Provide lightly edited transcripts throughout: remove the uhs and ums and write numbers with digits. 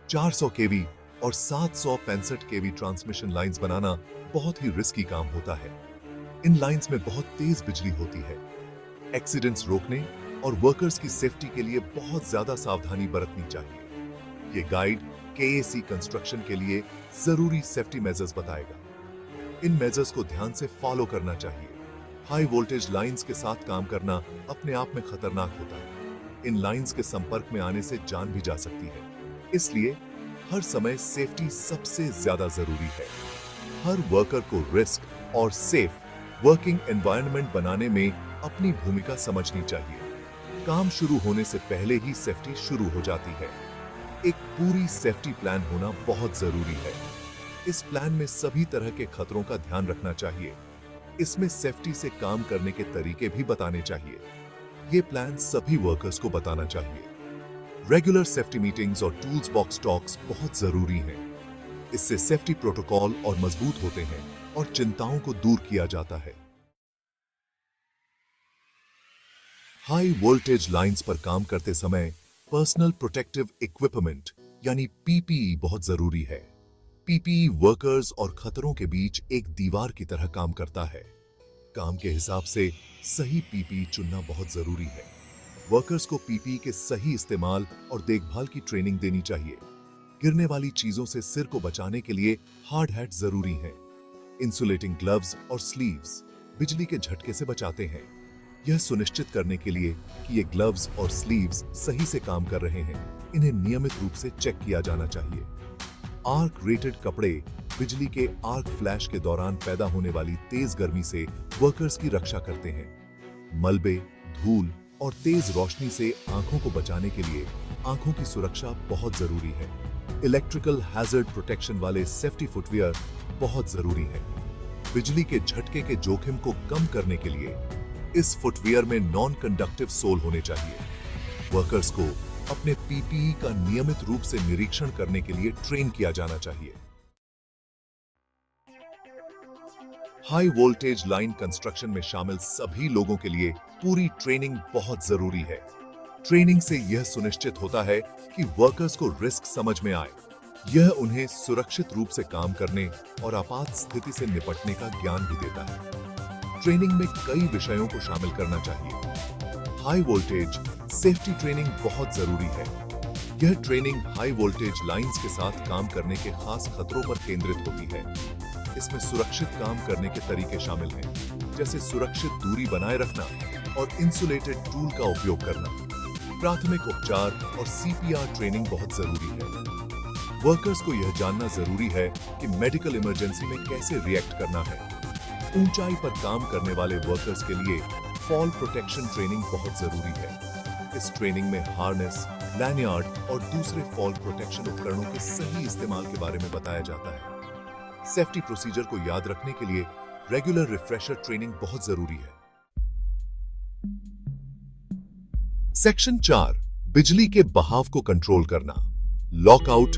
400 केवी और 765 केवी transmission lines बनाना बहुत ही risky काम होता है। इन लाइंस में बहुत तेज बिजली होती है। एक्सीडेंट्स रोकने और वर्कर्स की सेफ्टी के लिए बहुत ज्यादा सावधानी बरतनी चाहिए। ये गाइड केएसी कंस्ट्रक्शन के लिए जरूरी सेफ्टी मेजर्स बताएगा। इन मेजर्स को ध्यान से फॉलो करना चाहिए। हाई वोल्टेज लाइंस के साथ काम करना अपने आप में खतरनाक होता है। इन लाइंस के संपर्क में आने से जान भी जा सकती है, इसलिए हर समय सेफ्टी सबसे ज्यादा जरूरी है। हर वर्कर को रिस्क और सेफ वर्किंग एनवायरनमेंट बनाने में अपनी भूमिका समझनी चाहिए। काम शुरू होने से पहले ही सेफ्टी शुरू हो जाती है। एक पूरी सेफ्टी प्लान होना बहुत जरूरी है। इस प्लान में सभी तरह के खतरों का ध्यान रखना चाहिए। इसमें सेफ्टी से काम करने के तरीके भी बताने चाहिए। ये प्लान सभी वर्कर्स को बताना चाहिए। रेगुलर सेफ्टी मीटिंग्स और टूल्स बॉक्स टॉक्स बहुत जरूरी हैं। इससे सेफ्टी प्रोटोकॉल और मजबूत होते हैं और चिंताओं को दूर किया जाता है। हाई वोल्टेज लाइंस पर काम करते समय पर्सनल प्रोटेक्टिव इक्विपमेंट यानी पीपीई बहुत जरूरी है। पीपीई वर्कर्स और खतरों के बीच एक दीवार की तरह काम करता है। काम के हिसाब से सही पीपीई चुनना बहुत जरूरी है। वर्कर्स को पीपीई के सही इस्तेमाल और देखभाल की ट्रेनिंग देनी चाहिए। गिरने वाली चीजों से सिर को बचाने के लिए हार्ड हैट जरूरी है। इंसुलेटिंग ग्लव्स और स्लीव्स बिजली के झटके से बचाते हैं। यह सुनिश्चित करने के लिए कि ये ग्लव्स और स्लीव्स सही से काम कर रहे हैं, इन्हें नियमित रूप से चेक किया जाना चाहिए। आर्क रेटेड कपड़े बिजली के आर्क फ्लैश के दौरान पैदा होने वाली तेज गर्मी से वर्कर्स की रक्षा करते हैं। मलबे, धूल और तेज रोशनी से आंखों को बचाने के लिए आंखों की सुरक्षा बहुत जरूरी है। इलेक्ट्रिकल हैजर्ड प्रोटेक्शन वाले सेफ्टी फुटवियर बहुत जरूरी है। बिजली के झटके के जोखिम को कम करने के लिए इस फुटवियर में नॉन कंडक्टिव सोल होने चाहिए। वर्कर्स को अपने पीपीई का नियमित रूप से निरीक्षण करने के लिए ट्रेन किया जाना चाहिए। हाई वोल्टेज लाइन कंस्ट्रक्शन में शामिल सभी लोगों के लिए पूरी ट्रेनिंग बहुत जरूरी है। ट्रेनिंग से यह सुनिश्चित होता है कि वर्कर्स को रिस्क समझ में आए। यह उन्हें सुरक्षित रूप से काम करने और आपात स्थिति से निपटने का ज्ञान भी देता है। ट्रेनिंग में कई विषयों को शामिल करना चाहिए। हाई वोल्टेज सेफ्टी ट्रेनिंग बहुत जरूरी है। यह ट्रेनिंग हाई वोल्टेज लाइंस के साथ काम करने के खास खतरों पर केंद्रित होती है। इसमें सुरक्षित काम करने के तरीके शामिल हैं, जैसे सुरक्षित दूरी बनाए रखना और इंसुलेटेड टूल का उपयोग करना। प्राथमिक उपचार और सीपीआर ट्रेनिंग बहुत जरूरी है। वर्कर्स को यह जानना जरूरी है कि मेडिकल इमरजेंसी में कैसे रिएक्ट करना है। ऊंचाई पर काम करने वाले वर्कर्स के लिए फॉल प्रोटेक्शन ट्रेनिंग बहुत जरूरी है। इस ट्रेनिंग में हार्नेस, लैनियार्ड और दूसरे फॉल प्रोटेक्शन उपकरणों के सही इस्तेमाल के बारे में बताया जाता है। सेफ्टी प्रोसीजर को याद रखने के लिए रेगुलर रिफ्रेशर ट्रेनिंग बहुत जरूरी है। सेक्शन 4 बिजली के बहाव को कंट्रोल करना। लॉकआउट,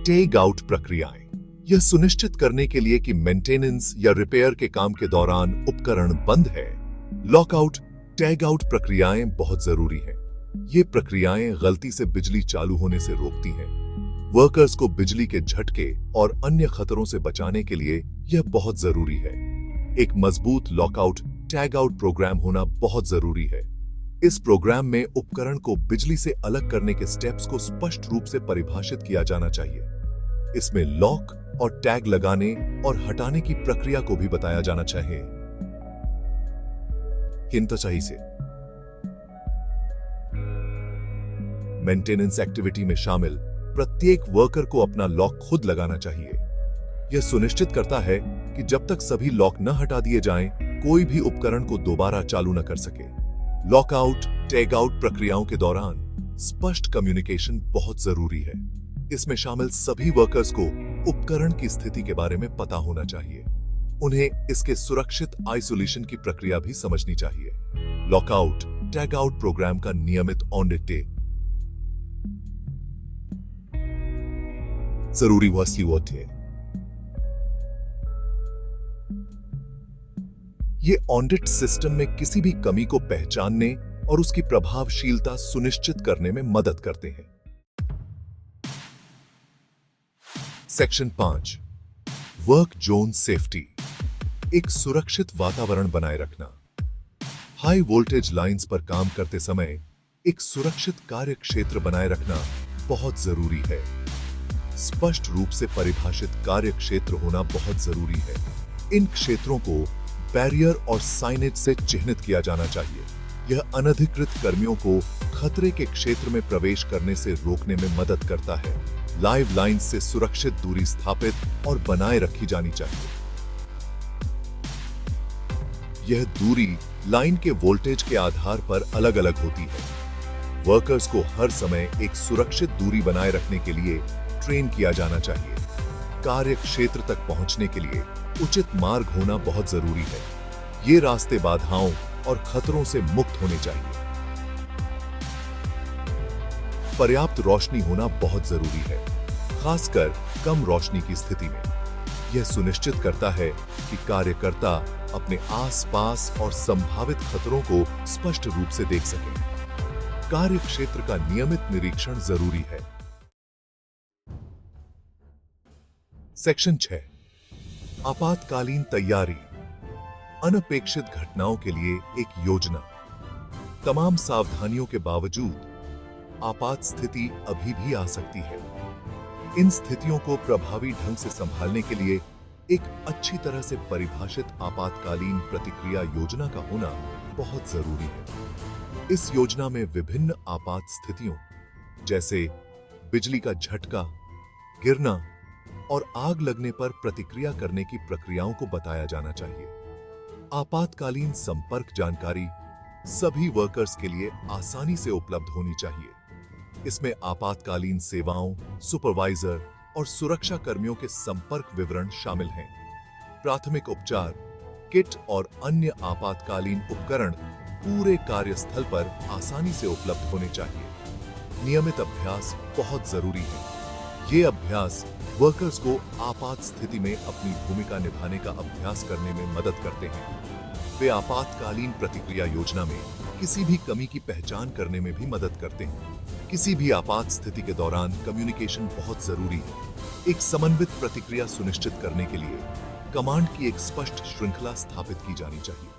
टेग आउट प्रक्रियाएं। यह सुनिश्चित करने के लिए कि मेंटेनेंस या रिपेयर के काम के दौरान उपकरण बंद है, लॉकआउट, टैग आउट प्रक्रियाएं बहुत जरूरी हैं। ये प्रक्रियाएं गलती से बिजली चालू होने से रोकती हैं। वर्कर्स को बिजली के झटके और अन्य खतरों से बचाने के लिए यह बहुत जरूरी है। एक मजबूत लॉकआउट, टैग आउट प्रोग्राम होना बहुत जरूरी है। इस प्रोग्राम में उपकरण को बिजली से अलग करने के स्टेप्स को स्पष्ट रूप से परिभाषित किया जाना चाहिए। इसमें लॉक और टैग लगाने और हटाने की प्रक्रिया को भी बताया जाना चाहिए। हिंतोचाही से मेंटेनेंस एक्टिविटी में शामिल प्रत्येक वर्कर को अपना लॉक खुद लगाना चाहिए। यह सुनिश्चित करता है कि जब तक सभी लॉक न हटा दिए जाएं, कोई भी उपकरण को दोबारा चालू न कर सके। लॉकआउट, टैग आउट प्रक्रियाओं के दौरान स्पष्ट कम्युनिकेशन बहुत जरूरी है। इसमें शामिल सभी वर्कर्स को उपकरण की स्थिति के बारे में पता होना चाहिए। उन्हें इसके सुरक्षित आइसोलेशन की प्रक्रिया भी समझनी चाहिए। लॉकआउट, टैग आउट प्रोग्राम का नियमित ऑडिट जरूरी वस्तुएं है। ये ऑडिट सिस्टम में किसी भी कमी को पहचानने और उसकी प्रभावशीलता सुनिश्चित करने में मदद करते हैं। सेक्शन 5 वर्क जोन सेफ्टी, एक सुरक्षित वातावरण बनाए रखना। हाई वोल्टेज लाइंस पर काम करते समय एक सुरक्षित कार्य क्षेत्र बनाए रखना बहुत जरूरी है। स्पष्ट रूप से परिभाषित कार्य क्षेत्र होना बहुत जरूरी है। इन क्षेत्रों को बैरियर और साइनेज से चिह्नित किया जाना चाहिए। यह अनधिकृत कर्मियों को खतरे के क्षेत्र में प्रवेश करने से रोकने में मदद करता है। लाइव लाइन से सुरक्षित दूरी स्थापित और बनाए रखी जानी चाहिए। यह दूरी लाइन के वोल्टेज के आधार पर अलग अलग होती है। वर्कर्स को हर समय एक सुरक्षित दूरी बनाए रखने के लिए ट्रेन किया जाना चाहिए। कार्य क्षेत्र तक पहुंचने के लिए उचित मार्ग होना बहुत जरूरी है। ये रास्ते बाधाओं और खतरों से मुक्त होने चाहिए। पर्याप्त रोशनी होना बहुत जरूरी है, खासकर कम रोशनी की स्थिति में। यह सुनिश्चित करता है कि कार्यकर्ता अपने आसपास और संभावित खतरों को स्पष्ट रूप से देख सकें। कार्य क्षेत्र का नियमित निरीक्षण जरूरी है। सेक्शन 6 आपातकालीन तैयारी, अनपेक्षित घटनाओं के लिए एक योजना। तमाम सावधानियों के बावजूद आपात स्थिति अभी भी आ सकती है। इन स्थितियों को प्रभावी ढंग से संभालने के लिए एक अच्छी तरह से परिभाषित आपातकालीन प्रतिक्रिया योजना का होना बहुत जरूरी है। इस योजना में विभिन्न आपात स्थितियों जैसे बिजली का झटका, गिरना और आग लगने पर प्रतिक्रिया करने की प्रक्रियाओं को बताया जाना चाहिए। आपातकालीन संपर्क जानकारी सभी वर्कर्स के लिए आसानी से उपलब्ध होनी चाहिए। इसमें आपातकालीन सेवाओं, सुपरवाइजर और सुरक्षा कर्मियों के संपर्क विवरण शामिल हैं। प्राथमिक उपचार किट और अन्य आपातकालीन उपकरण पूरे कार्यस्थल पर आसानी से उपलब्ध होने चाहिए। नियमित अभ्यास बहुत जरूरी है। ये अभ्यास वर्कर्स को आपात स्थिति में अपनी भूमिका निभाने का अभ्यास करने में मदद करते हैं। वे आपातकालीन प्रतिक्रिया योजना में किसी भी कमी की पहचान करने में भी मदद करते हैं। किसी भी आपात स्थिति के दौरान कम्युनिकेशन बहुत जरूरी है। एक समन्वित प्रतिक्रिया सुनिश्चित करने के लिए कमांड की एक स्पष्ट श्रृंखला स्थापित की जानी चाहिए।